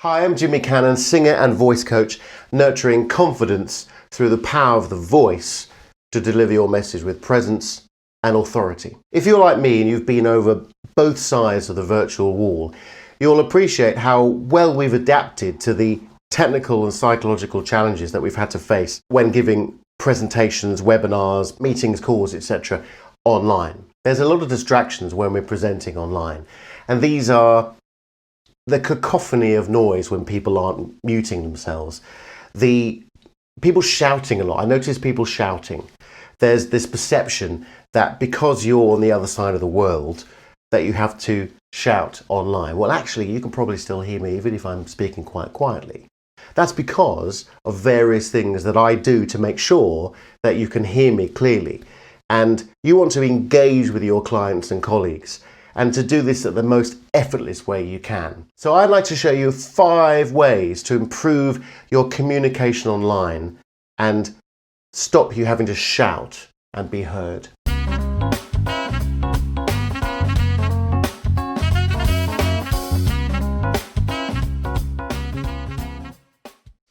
Hi, I'm Jimmy Cannon, singer and voice coach, nurturing confidence through the power of the voice to deliver your message with presence and authority. If you're like me and you've been over both sides of the virtual wall, you'll appreciate how well we've adapted to the technical and psychological challenges that we've had to face when giving presentations, webinars, meetings, calls, etc. online. There's a lot of distractions when we're presenting online, and these are the cacophony of noise when people aren't muting themselves. The people shouting a lot. I notice people shouting. There's this perception that because you're on the other side of the world, that you have to shout online. Well, actually, you can probably still hear me even if I'm speaking quite quietly. That's because of various things that I do to make sure that you can hear me clearly. And you want to engage with your clients and colleagues, and to do this at the most effortless way you can. So I'd like to show you 5 ways to improve your communication online and stop you having to shout and be heard.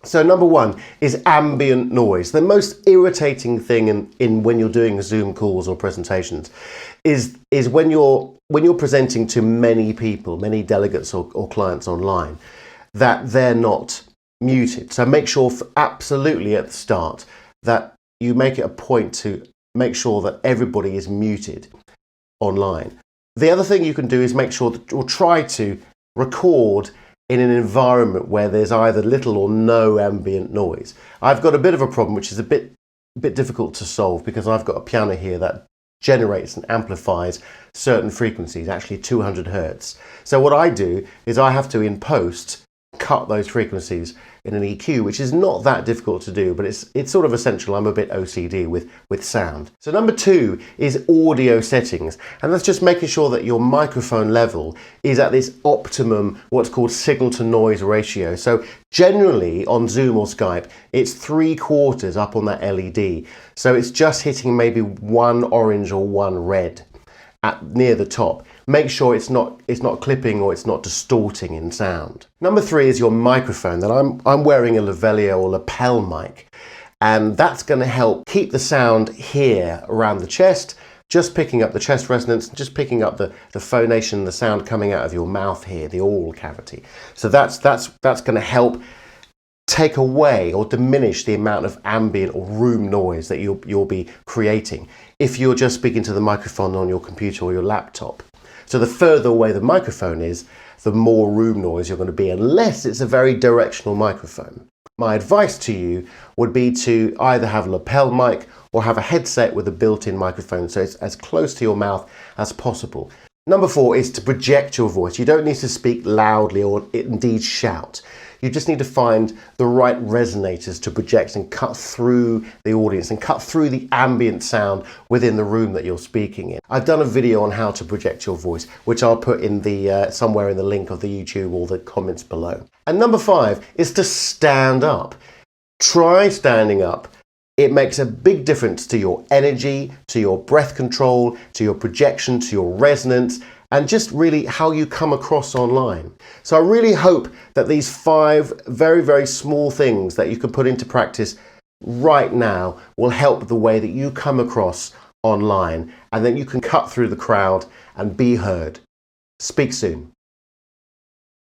So number 1 is ambient noise. The most irritating thing in when you're doing Zoom calls or presentations is when you're presenting to many people, many delegates or clients online, that they're not muted. So make sure absolutely at the start that you make it a point to make sure that everybody is muted online. The other thing you can do is make sure that, or try to record in an environment where there's either little or no ambient noise. I've got a bit of a problem which is a bit difficult to solve because I've got a piano here that generates and amplifies certain frequencies, actually 200 hertz. So what I do is I have to, in post, cut those frequencies in an EQ, which is not that difficult to do, but it's sort of essential. I'm a bit OCD with sound. So number 2 is audio settings, and that's just making sure that your microphone level is at this optimum, what's called signal to noise ratio. So generally on Zoom or Skype, it's 3/4 up on that LED. So it's just hitting maybe 1 orange or 1 red near the top. Make sure it's not clipping or it's not distorting in sound. Number 3 is your microphone. That I'm wearing a Lavalier or lapel mic, and that's going to help keep the sound here around the chest, just picking up the chest resonance, just picking up the phonation, the sound coming out of your mouth here, the oral cavity. So that's going to help take away or diminish the amount of ambient or room noise that you'll be creating if you're just speaking to the microphone on your computer or your laptop. So the further away the microphone is, the more room noise you're going to be, unless it's a very directional microphone. My advice to you would be to either have a lapel mic or have a headset with a built-in microphone, so it's as close to your mouth as possible. Number 4 is to project your voice. You don't need to speak loudly or indeed shout. You just need to find the right resonators to project and cut through the audience and cut through the ambient sound within the room that you're speaking in. I've done a video on how to project your voice, which I'll put in the somewhere in the link of the YouTube or the comments below. And number 5 is to stand up. Try standing up. It makes a big difference to your energy, to your breath control, to your projection, to your resonance, and just really how you come across online. So I really hope that these 5 very, very small things that you can put into practice right now will help the way that you come across online, and then you can cut through the crowd and be heard. Speak soon.